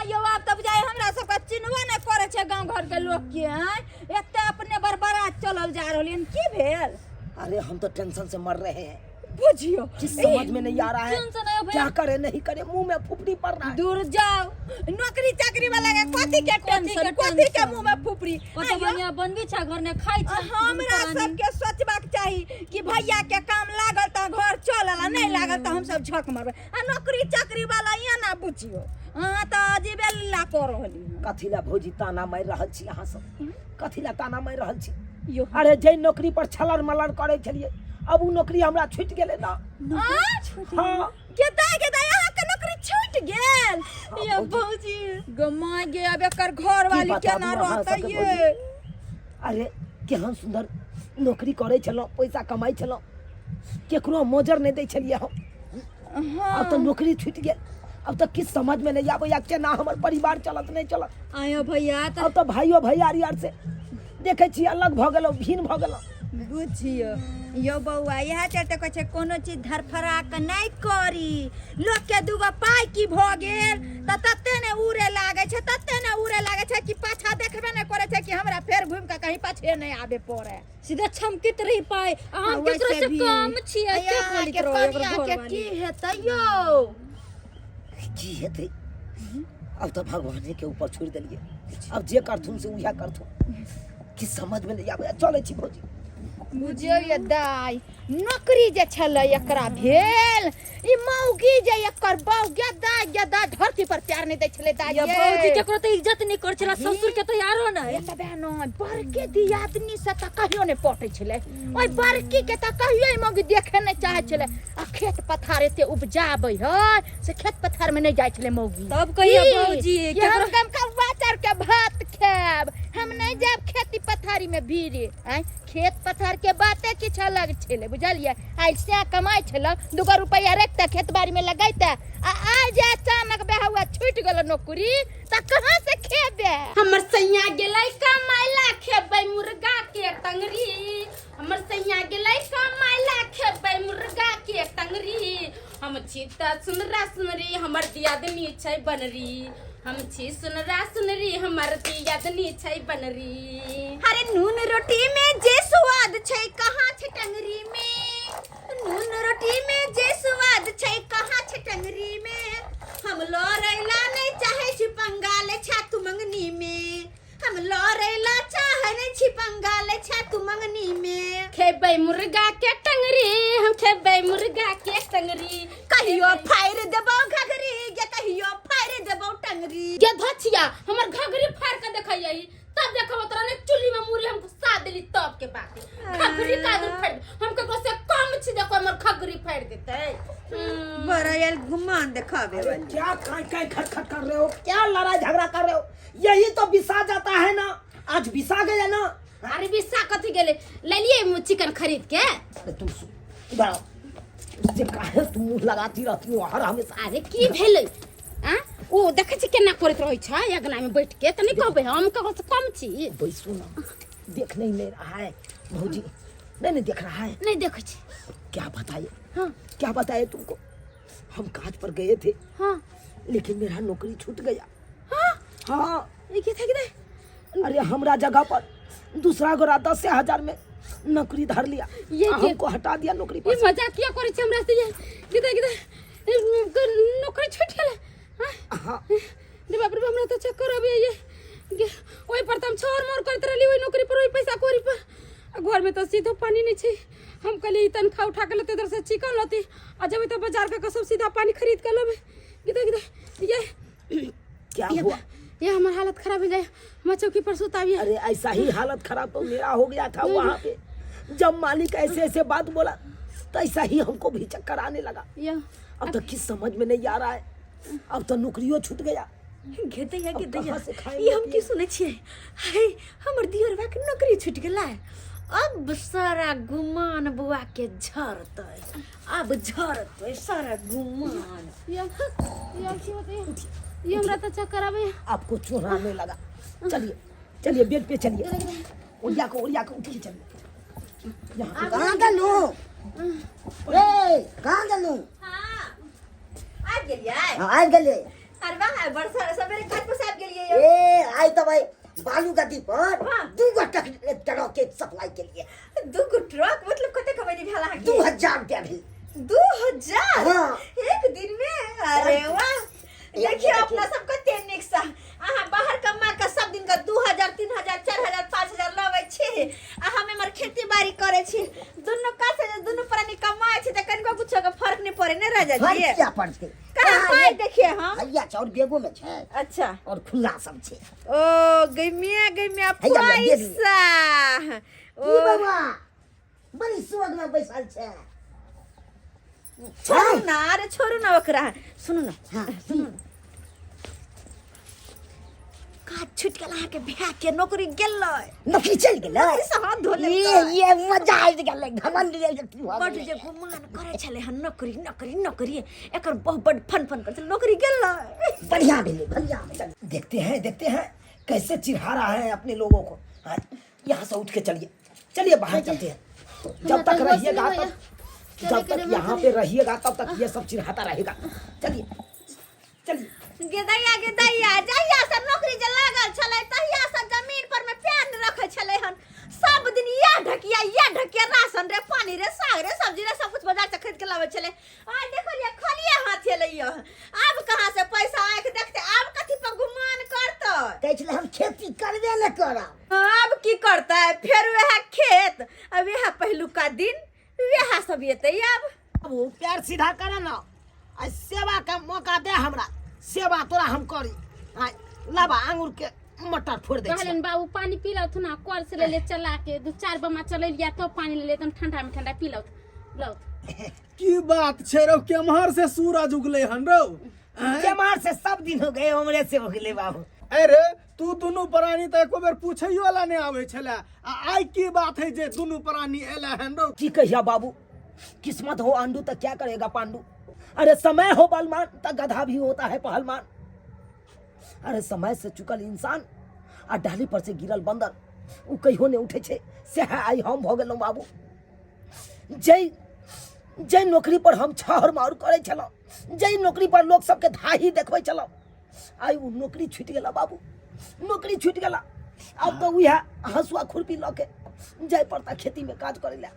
आयो आप तब जाय हमरा सब के चिन्हबो नै करे छै गांव घर के लोग के हैं एते अपने बरबरात चलल जा रहलियन की भेल अरे हम तो टेंशन से मर रहे हैं बुझियो किस समझ में नहीं आ रहा है क्या करे नहीं करे मुंह में फुफड़ी पड़ रहा है दूर जाओ नौकरी चाकरी वाला के कथि के टेंशन कथि के मुंह में फुफड़ी बढ़िया बनबी छै घर ने खाइ छै हमरा सब के सोचबाक चाही कि भैया के काम लागल त घर चलल नहीं लागल त हम सब झक मारबै आ नौकरी चाकरी वाला या ना बुझियो हां त अजीबे लीला कर रहली कथिला भौजी ताना मार रहल छी अहाँ सब कथिला ताना मार रहल छी अरे जे नौकरी पर छलर मलर करे छलिए अब उ नौकरी हमरा छूट गेले ना। हाँ केता यहाँ के नौकरी छूट गेल ये भौजी गमा गे अब एकर घर वाली की केना बताबू अहाँ रहतै सबके ये। अरे केहन सुंदर नौकरी करे छलो पैसा कमाई छलो केकरो मोजर नहीं दै छलिए हम। अब तो नौकरी छूट गेल अब तो किस समझ में नहीं आबै केना हमर परिवार चलत नहीं चलत। आयो भैया अब तो भाइयों भैयारी आर से देखे छी अलग भ गेलो भिन्न भ गेलो। बुझियो यो बौआ यह चलते कहे छै कोनो चीज धरफराक नहीं करी लोग के दूगो पाई की भ गेल त तते ने उड़े लागे छै कि पाछा देखबे नहीं करे छै कि हमरा फेर घूम के कहीं पाछे नहीं आबे पड़े सीधे छमकित रही पाई हम केकरो से कम छियै के कनिया के की हेतै यो की हेतै अब तो भगवान के ऊपर छोड़ देलिए अब जे करथुन से उहे करथुन कि समझ में नहीं आबै चले छी भौजी। बुझियो ये दाई नौकरी जे छले एकरा भेल ई मौगी जे एकर बहु गदा धरती पर प्यार नहीं दै छले दाई ये भौजी केकरो त इज्जत नहीं कर छला ससुर के तो यारो न ये तबे न बड़के दियादनी से त कहियो नहीं पटै छले ओइ बड़की के त कहियो मौगी देखे नहीं चाहे छले आ खेत पथार एते उपजाबै है से खेत पथार में नहीं जाय छले मौगी। तब कहियो भौजी केकरो कम कौवा चार के भात खाब हम नहीं जाब खेती पथारी में भीड़े हैं खेत पथार के बातें किछ अलग छले बुझलिए आइ से कमाई छल 2 रुपया रखता खेत बाड़ी में लगाइता आ आज अचानक बेहुआ छूट गेल नौकरी त कहां से खेबे। हमर सैया गेलै कमाइला खेबै मुर्गा के टंगरी हमर सैया गेलै कमाइला खेबै मुर्गा के टंगरी हम छी त सुनरा सुनरी हमर दियादनी छै बनरी हम छी सुनरा सुनरी हमर दियादनी छै बनरी। अरे नून रोटी में जे स्वाद छै कहाँ छै टंगरी में नून रोटी में जे स्वाद छै कहाँ छै टंगरी में हम लड़ैला नहीं चाहे छी पंगाल छातु मंगनी में हम लड़ैला चाहे नहीं छी पंगाल छातु मंगनी में खेबै मुर्गा के टंगरी हम खेबै मुर्गा के टंगरी कहियो फाड़ देबो घघरी के कहियो फाड़ देबो टंगरी गे धछिया हमर घघरी फाड़ के देखैयै तब देखब तोरा ने चुल्ली में मुरी हम घुसा देली तब के बात घघरी कादर फाड़ हम ककरो से कम छी देखो हमर घघरी फाड़ देतै। बड़ा यार गुमान दिखावे वाली क्या काय खटखट कर रहे हो क्या लड़ाई झगड़ा कर रहे हो यही तो बिसा जाता है ना आज बिसा गया ना। अरे बिस्सा कथी गेले ले लिए चिकन खरीद के तुम इधर आओ उससे काहे तुम मुंह लगाती रहती हो हर हमेशा। अरे की भेलै आ ओ देखे छी केना करत रहै छै अगना में बैठ के त नहीं कहबै हम ककरो से कम छी बैसो ना देख नहीं ले रहा है भौजी नहीं देख रहा है नहीं देखै छी क्या बताए हां क्या बताए तुमको हम काज पर गए थे हां लेकिन मेरा नौकरी छूट गया। हां हाँ ये के थे अरे हमरा जगह पर दूसरा गोरा 10,000 में नौकरी धर लिया ये हमको हटा दिया नौकरी पर ये मजाक किया करे छी हमरा से किते नौकरी छूट गेलै हाँ रे बाप रे हमरा त चक्कर आबे ये ओइ पर हम छोर मोर करत रहली ओइ नौकरी पर ओइ पैसा कोरी पर घर में तो सीधो पानी नहीं छै हम कहली तनखा उठा के लेते इधर से चिकन लती आ जब तो बाजार का सब सीधा पानी खरीद के लेबे किते ये क्या हुआ ये हमारी हालत खराब हो जाए हम चौकी पर सुतावी। अरे ऐसा ही हालत खराब तो मेरा हो गया था वहाँ पे जब मालिक ऐसे ऐसे बात बोला तो ऐसा ही हमको भी चक्कर आने लगा। अब तो किस समझ में नहीं आ रहा है अब तो नौकरियों छूट गया घेतैया अब कहाँ से खाएंगे ये हम की सुनै छियै हाय हमर दियरवा के नौकरी छूट गेलै अब सारा गुमान बुआ के झरतै अब झरतै सारा गुमान ये हमरा तो चक्कर आवे आपको चुराने लगा। चलिए चलिए बेड पे चलिए उड़िया को उठिए चलिए यहाँ कहाँ गलू रे कहाँ गलू हां आ गेलियै आ गेले अरे वाह बड़ सारा सबेरे खाट पर साहब गेलियै ए आई तो भाई बालू गद्दी पर 2 ट्रक के सप्लाई के लिए 2 ट्रक मतलब कते कमाई भेला है 2000 रुपया भी 2000 हाँ। एक दिन में अरे वाह देखिए अपना सबका टेक्निक सा आहा बाहर कमा के सब दिन का 2000 3000 4000 5000 लवे छी आ हमें मर खेती बाड़ी करे छी दोनों का से दोनों प्राणी कमाए छी त कनको कुछ का फर्क नहीं पड़े ना राजा फर्क जी क्या पड़ते कहां पाई देखिए हम भैया चाउर बेगो में छै अच्छा और खुला सब छै ओ गमिया हैया, मैं दे दूँ। पैसा की बाबा बड़ी सोग में बैसल छे। छोड़ू ना, अरे छोड़ू ना ओकरा। सुनू ना, हाँ सुनू ना, का छूट गेला के बियाह के नौकरी गेलै, नौकरी चल गेलै। नौकरी से हाथ धो ले। ये मजा आबि गेलै, घमंड ले की हो बड जे गुमान करे छले हन नौकरी नौकरी नौकरी, एकर बहुत बड़ फन कर छले, नौकरी गेलै। बढ़िया भेलै, बढ़िया भेलै। देखते हैं कैसे चिढ़ा रहा है अपने लोगों को। हाँ, यहाँ से उठ के चलिए बाहर चलते हैं। जब तक रहिएगा जब तक यहाँ पे रहिएगा तब तक ये सब चिढ़ाता रहेगा। चलिए गेदैया जहिया से नौकरी जे लागल छले तहिया से जमीन पर में पैर रखे छले हन। सब दिन या ढकिया राशन रे, पानी रे, साग रे, सब्जी रे, सब कुछ बाजार से खरीद के लावे छले। आज देखो ये खालिए हाथ लइयो। अब कहां से पैसा आंख देखते, अब कथि पर गुमान करतो। कहै छलै हम खेती करबे न करब। अब की करता है फिर वह खेत, अब वह पहलुका दिन वह सब येते। अब वो प्यार सीधा करे ना, सेवा का मौका दे हमरा, सेवा तोरा हम करी। हाँ, लाबा अंगूर के मटर फोड़ दे। कहलन बाबू पानी पी लो ना, कल से ले चला के 2-4 बमा चले लिया तो पानी ले लेतन, ठंडा में ठंडा पी लो। की बात छे रो, केम्हर से सूरज उगले हन रो? जमार से सब दिन हो गए, हमरे से हो गए बाबू। अरे तू दुनू प्राणी तो एको बेर पूछैयो वाला नहीं आवे छले, आ आई की बात है जे दुनू प्राणी एला हन रो? की कहिया बाबू, किस्मत हो आंडू तो क्या करेगा पांडू। अरे समय हो बलवान तो गधा भी होता है पहलवान। अरे समय से चुकल इंसान आ डाली पर से गिरल बंदर, उ कहियो ने उठे छे से आई हम भ गेलौ बाबू। जय नौकरी पर हम छहर मार करे छलौ, जय नौकरी पर लोग सबके धाही देखबै छलौ, आई उ नौकरी छूट गेला बाबू, नौकरी छूट गेला। अब तो उहा हसुआ खुरपी ल के जय पड़ता खेती में काज करे ला।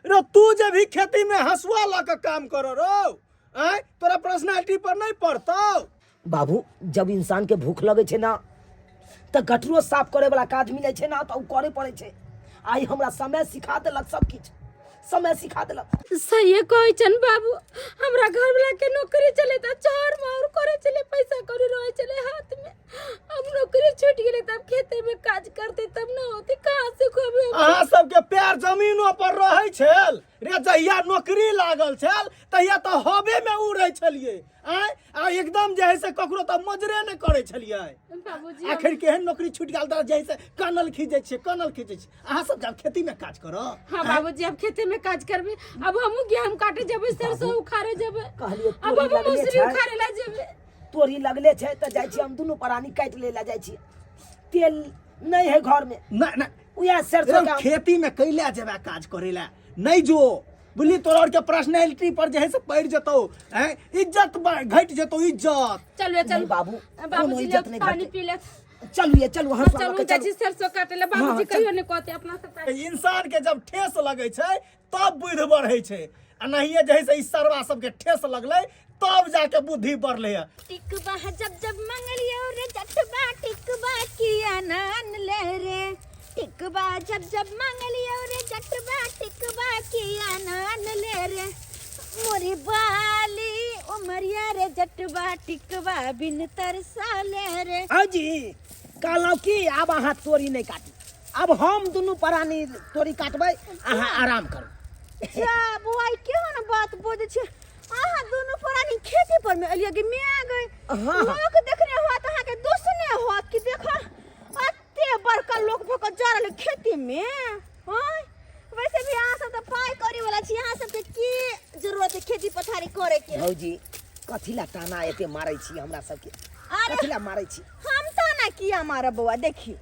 रो तू जब भी खेती में हसुआ ला के काम करो रो, तोरा पर्सनालिटी पर नहीं पड़तो? बाबू जब इंसान के भूख लगे छे ना तो गटरो साफ करे वाला काज मिले छे ना तो करे पड़े छे। आई हमरा समय सिखा देलक, सब किछ समय सिखा देलक। सही कहै छन बाबू, हमरा घर वाला के नौकरी चले त चार मार करे चले, पैसा कौड़ी रहे चले हाथ में। अब नौकरी छूट गेले तब खेते में काज करते तब न होते, कहां से खोबे। अहाँ सबके पैर जमीनों पर रहे छल रे, जहिया नौकरी लागल छल तहिया तो हवे में उड़े छलिए। आ एकदम जे है से ककरो तो मजरे नहीं करे छलिए। बाबूजी आखिर केहन नौकरी छूट गेल त जैसे कनल खींचे छे। अहाँ सब जब खेती में काज करो। हाँ बाबूजी, अब खेते में काज करबे, अब हम गेहूं काटे जेबे, सरसों उखाड़े जेबे, कहलिए अब हम मसूरी उखाड़े ला जेबे। तोरी लगले छे त जाय छी हम दुनू प्राणी काट ले ला जाय छी। तेल नहीं है घर में, ना उया सरसों का खेती में कैला जेबे काज करेला नहीं जो बोली तोरा के पर्सनालिटी पर जे है से पड़ जतो, इज्जत घट जतो इज्जत। चलो बाबू बाबूजी ले पानी पी ले। चलू वहां चलो जाजी सरसों काटे ले। बाबूजी कहियो ने कहते अपना सब इंसान के जब ठेस लगे छे तब बुद्धि बढ़े छे, आ नहीं जे है से इस सरवा सब के ठेस लगले तब जाके बुद्धि बढ़ले है। टिकबा जब मंगलियो रे जटबा, टिकबा किया नान ले रे, टिकबा जब मंगलियो रे जटबा, टिकबा किया नान ले रे, मोरी बाली उमरिया रे जटबा, टिकबा बिन तरसा ले रे। हाँ जी कहलौ की अब अहाँ तोरी नहीं काटी, अब हम दुनू प्राणी तोरी काटबै, अहाँ आराम करू। जा बुआ केहन बात बोझ छे, अहाँ दोनों प्राणी खेती पर में अलिया के मिया गए। हाँ। लोग देखने होत अहाँ के दोस्त ने होत कि देखा अत्ते बड़का लोग भक जरल खेती में। हां वैसे भी अहाँ सब तो पाई करी वाला छी, अहाँ सब के की जरूरत है खेती पथारी करे के। भौजी कथिला ताना एते मारै छी हमरा सबके, अरे कथिला मारै छी? हम तो ना किया मारा बउआ, देखियो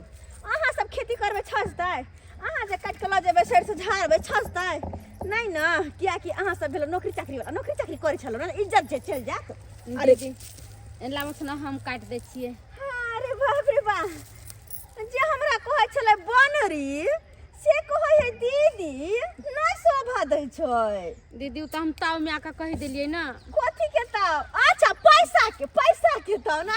अहाँ सब खेती करबे छसतै, अहाँ जे काट के ल जेबे सर से झाड़बे छसतै नहीं ना, किया कि अहाँ सब भेलो नौकरी चाकरी वाला, नौकरी चाकरी करे छलो ना, इज्जत जे चल जात। अरे जी लाम सुना हम काट दे छिए। अरे बाप रे बाप, जे हमरा कहै छले बनरी से कहै है दीदी, ना शोभा दै छै। दीदी त हम ताव में आका कह देलिए ना। कथी के ताव? अच्छा पैसा के ताव ना,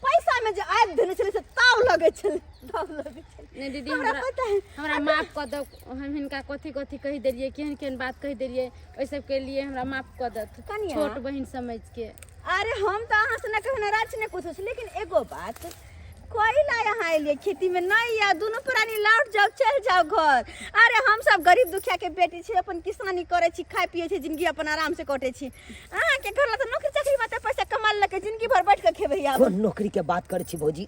पैसा में जे आग देने छले से ताव लगे छले, ताव लगे छले। नहीं दीदी हमरा पता है, हमरा माफ कर दो, हम हिनका कथी कह देलिए, केहन बात कह देलिए, ओइ सब के लिए हमरा माफ कर दत, कनिया। छोट बहन समझ के। अरे हम तो अहाँ से ना कहना राज ने कुछ, लेकिन एगो बात कोई ला यहाँ लिए खेती में नहीं या दोनों प्राणी लौट जाओ चल जाओ घर। अरे हम सब गरीब दुखिया के बेटी छी, अपन किसानी करे छी, खाए पिए छी, जिंदगी अपन आराम से कटे छी। अहाँ के घर तो नौकरी चाकरी में पैसा कमा लके जिंदगी भर बैठ के खेबै। आब कौन नौकरी के बात करे छी भौजी?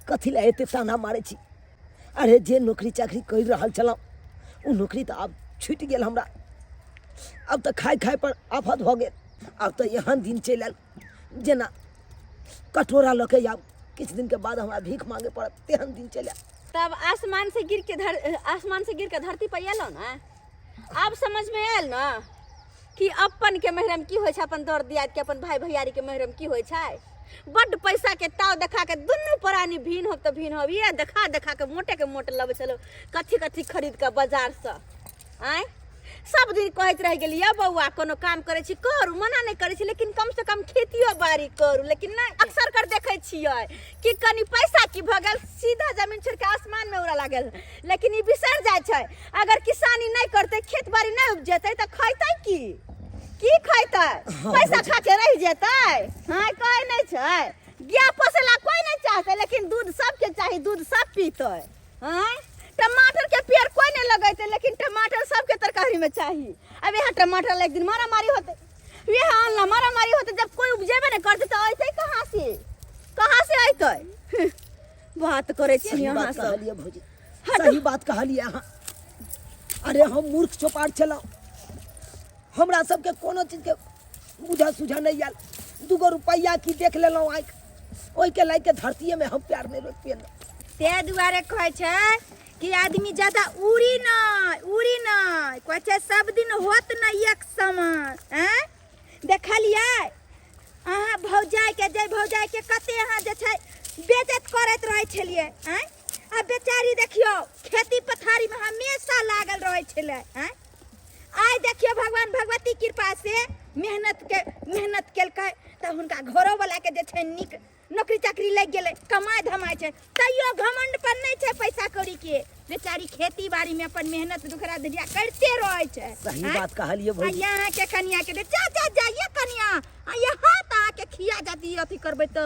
कथी ला एते ताना मारे छी? अरे जे नौकरी चाकरी कर रहल छलौ उ नौकरी तो अब छूट गेल हमरा। अब तो खाए खाए पर आफत हो गेल। अब तो यहाँ दिन चल आयल जेना कटोरा लके आब किछ दिन के बाद हमरा भीख मांगे पड़त, तेहन दिन चल आयल। तब आसमान से गिर के धरती पर एलो ना, अब समझ में आयल ना कि अपन के महरम की होय छै, अपन दर दियाद के, अपन भाई भैयारी के महरम की होय छै। बड पैसा के ताव देखा के दुनू प्राणी भीन हो तो भीन हो, ये देखा देखा के मोटे लबे चलो कथी कथी खरीद के बाजार से। आय सब दिन कहत रह गेली या बउआ कोनो काम करे छी करू, मना नहीं करे छी, लेकिन कम से कम खेतियो बाड़ी करू। लेकिन नहीं, अक्सर कर देखे छियै कि कनी पैसा की भगल सीधा जमीन छोड़ के आसमान में उड़ा लागल। लेकिन ई बिसर जाय छै, अगर किसानी नहीं करते, खेत बाड़ी नहीं उपजेते तो खैतै की खैतै? पैसा खा के रह जेतै? हां कोई नहीं छै। गाय पोसला कोई नहीं चाहते, लेकिन दूध सबके चाहिए, दूध सब पीतै। हां टमाटर के पेड़ कोई नहीं लगेते, लेकिन टमाटर सबके तरकारी में चाहिए। अब यहाँ टमाटर एक दिन मारा मारी होते, यहाँ अल्लाह मारा मारी होते, जब कोई उपजेबे नहीं करते तो अइतै कहाँ से अइतै? बात करे छी सही यहाँ बात से। कहलिए भौजी, सही बात कहलिए अहाँ। अरे हम मूर्ख चौपाट छलौ, हमरा सबके कोनो चीज के बुझा सुझा नहीं आयल। 2 रुपया की देख लेलौ आँख, ओहि के लायक के धरतीये में हम प्यार नहीं रोक पेलौ। ते दुआरे कहै छै कि आदमी ज्यादा उड़ी नहीं कहै छै सब दिन होत नहीं एक समान। देखलियै अहाँ भौजाई के कते अहाँ जे छै बेइज्जत करैत रहै छलियै। आ बेचारी देखियो खेती पथारी में हमेशा लागल रहै छलै। आइ देखियो भगवान भगवती कृपा से मेहनत केलकै तऽ हुनका घरो वाला के जे छै नीक नौकरी चाकरी लग गेलै, कमाई धमाई छै, तैयो घमंड पर नहीं छै पैसा कौड़ी के। बेचारी खेती बाड़ी में अपन मेहनत दुखरा दरिया करते रहे छै। सही बात कहलिए भौजी। यहाँ के कनिया के जा जाइए कनिया, यहाँ त आके खिया जाती अथी करबै त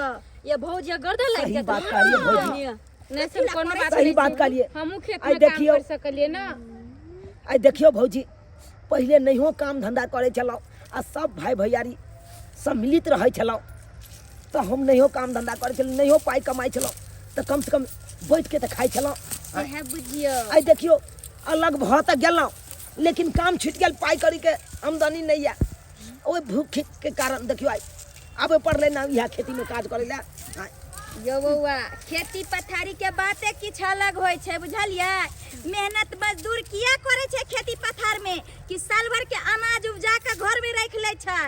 ये भौजिया गर्दन लग सही जाता। बात कहलिए भौजी, नहीं सब कोनो बात सही बात कहलिए। हमहू खेत आई में काम देखियो, कर सकलिए ना। आई देखियो भौजी, पहले नहियो काम धंधा करे छलौ आ सब भाई भैयारी सम्मिलित रहे छलौ, तो हम नहियो काम धंधा करे छलौ, नहियो पाई कमाई छलौ, तो कम से कम बैठ के तो खाई छलौ। है बुझियो आई देखियो अलग भ त गेलौ, लेकिन काम छूट गेल, पाई करी के आमदनी नहीं है। ओए भूख के कारण देखियो आई आबे पड़ले ना यहाँ खेती में काज करे ला। यो बउआ खेती पथारी के बाते किछ अलग होय छै, बुझलियै? मेहनत मजदूर किया करे छै खेती पथार में कि साल भर के अनाज उपजा के घर में रख ले छै,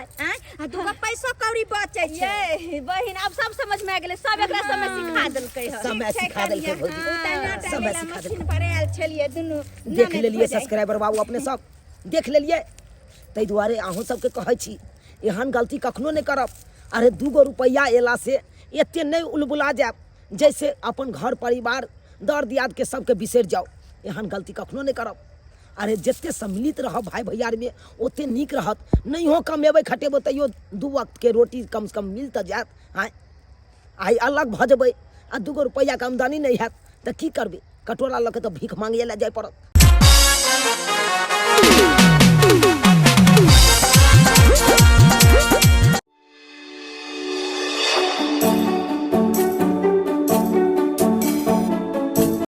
आ दूगो पैसो कौड़ी बचे छै। ये बहिन अब सब समझ में आ गेलै, सब एकरा समय सिखा देलकै ह। समय सिखा देलकै भौजी, समय सिखा मशीन देलकै। पर आयल छलियै दुनू देख लेलिए सब्सक्राइबर बाबू अपने सब देख लेलिए, ताहि दुआरे अहूँ सबके कहै छी एहन गलती कखनो नहीं करब। अरे 2 रुपया एला से एते नहीं उलबुला जाब जैसे अपन घर परिवार दर दियाद के सबके बिसर जाओ। एहन गलती कखनो नहीं करब। अरे जिते सम्मिलित रह भाई भैयार में ओते नीक रहत। नहीं हो कमेबै खटेबै तैयो 2 वक्त के रोटी कम से कम मिल त जात। आई अलग भ जेबै आ 2 रुपया के आमदनी नहीं हैत तऽ की करबै? कटोरा लऽ के तऽ भीख मांगे ला जाय पड़त।